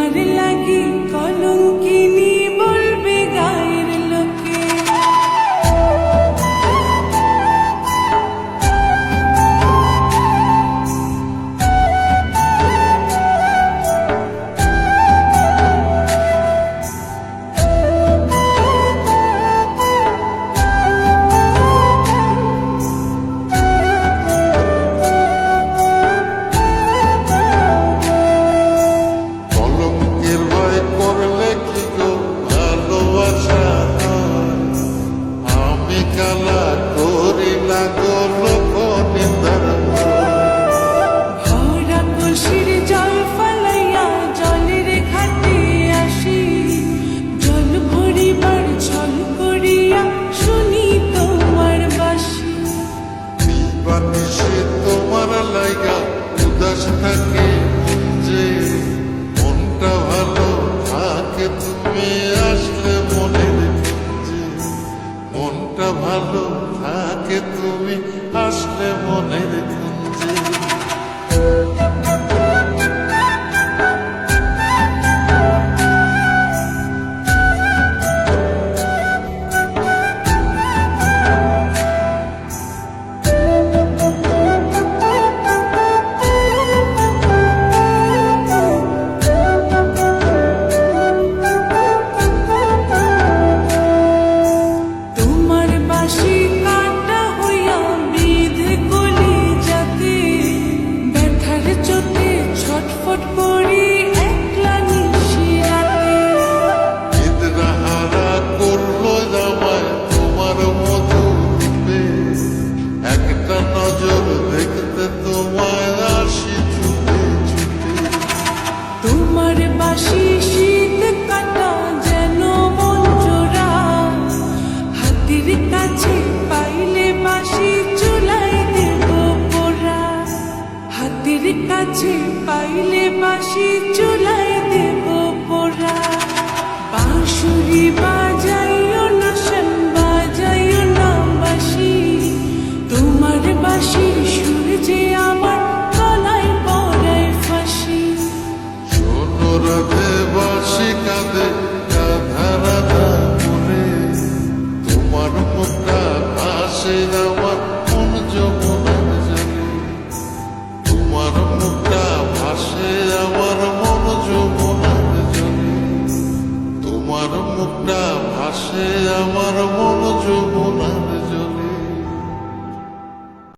তোমার লাগি কলঙ্কিনী বলবে গায়ের লোকে। তোমার লাইগা উদাস থাকে যে মনটা ভালো থাকে তুমি আসলে মনের যে মনটা ভালো থাকে তুমি আসলে মনের কুঞ্জে। তোমার বাঁশি শীত কাটা যেন মন জোড়া, হাতের কাছে পাইলে বাঁশি চুলাই দেব পোড়া। হাতের কাছে পাইলে বাঁশি চুলাই দেব পোড়া। বাঁশুরি বাজাইও না শান বাজাইও না বাঁশি, তোমার বাঁশির সুর যে